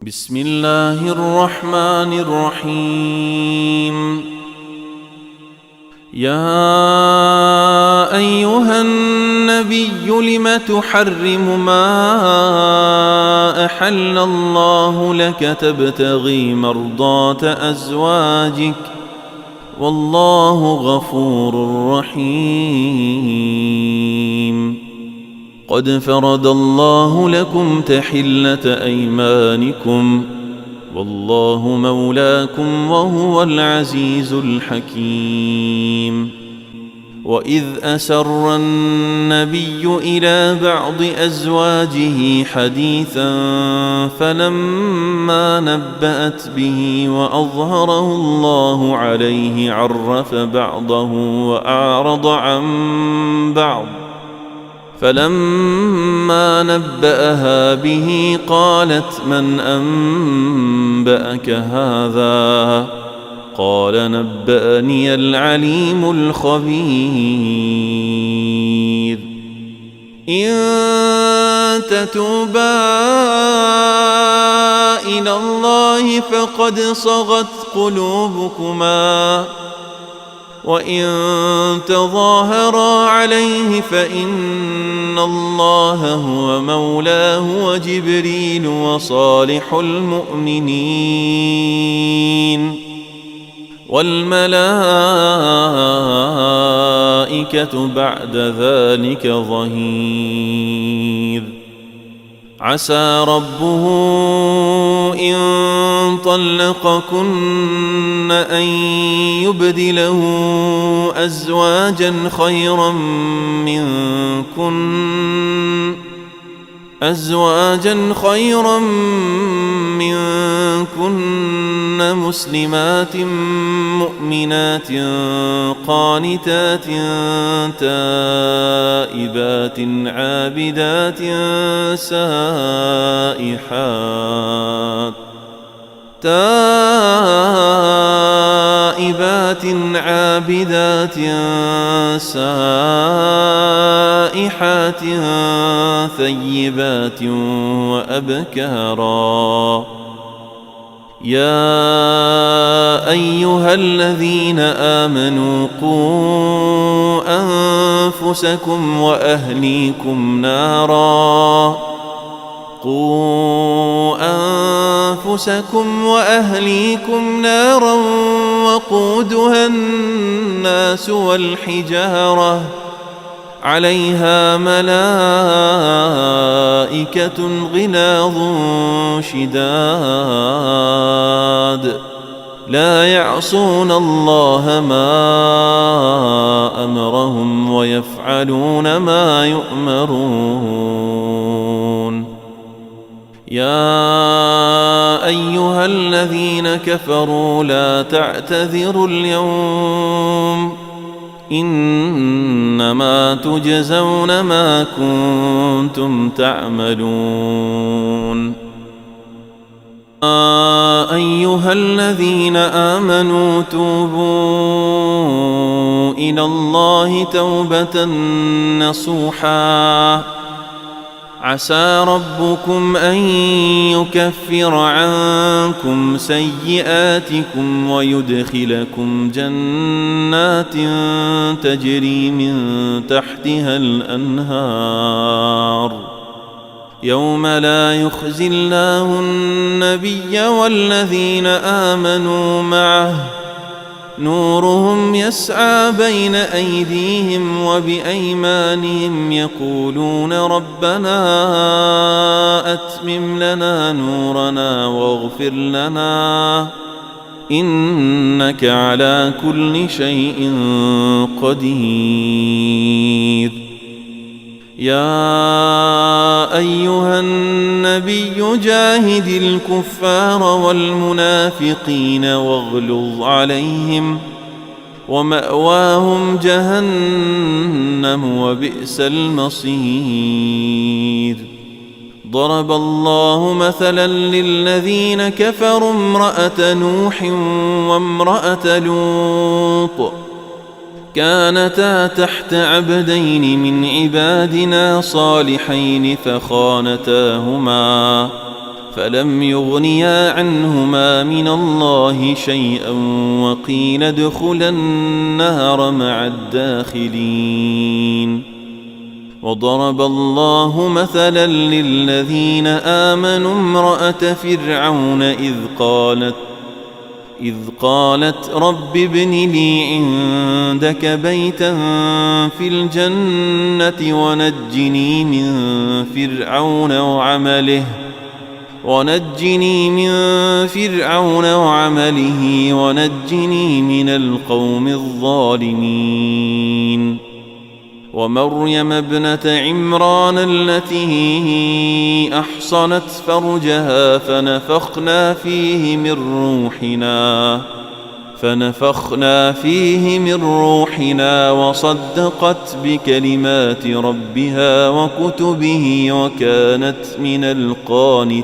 بسم الله الرحمن الرحيم. يا أيها النبي لم تحرم ما أحل الله لك تبتغي مرضات أزواجك والله غفور رحيم. قد فرض الله لكم تحلة أيمانكم والله مولاكم وهو العزيز الحكيم. وإذ أسر النبي إلى بعض أزواجه حديثا فلما نبأت به وأظهره الله عليه عرف بعضه وأعرض عن بعض، فلما نبأها به قالت من أنبأك هذا؟ قال نبأني العليم الخبير. إن تتوبا إلى الله فقد صغت قلوبكما، وإن تظاهرا عليه فإن الله هو مولاه وجبريل وصالح المؤمنين والملائكة بعد ذلك ظهير. عسى ربه إن طلقكن أن يبدله أزواجا خيرا منكن مسلمات مؤمنات قانتات تائبات عابدات سائحات ثيبات وأبكارا. يا أيها الذين آمنوا قوا أنفسكم وأهليكم نارا وقودها الناس والحجارة عليها ملائكة غلاظ شداد لا يعصون الله ما أمرهم ويفعلون ما يؤمرون. يا أيها الذين كفروا لا تعتذروا اليوم إنما تجزون ما كنتم تعملون. يا أيها الذين آمنوا توبوا إلى الله توبة نصوحا عسى ربكم أن يكفر عنكم سيئاتكم ويدخلكم جنات تجري من تحتها الأنهار يوم لا يخزي الله النبي والذين آمنوا معه نورهم يسعى بين أيديهم وبأيمانهم يقولون ربنا أتمم لنا نورنا واغفر لنا إنك على كل شيء قدير. يا أيها النبي جاهد الكفار والمنافقين واغلظ عليهم ومأواهم جهنم وبئس المصير. ضرب الله مثلا للذين كفروا امرأة نوح وامرأة لوط كانتا تحت عبدين من عبادنا صالحين فلم يغنيا عنهما من الله شيئا وقيل ادخلا النار مع الداخلين. وضرب الله مثلا للذين آمنوا امرأة فرعون إذ قالت رب ابن لي عندك بيتا في الجنة ونجني من فرعون وعمله ونجني من القوم الظالمين. ومريم ابنة عمران التي أحصنت فرجها فنفخنا فيه من روحنا وصدقت بكلمات ربها وكتبه وكانت من القانتين.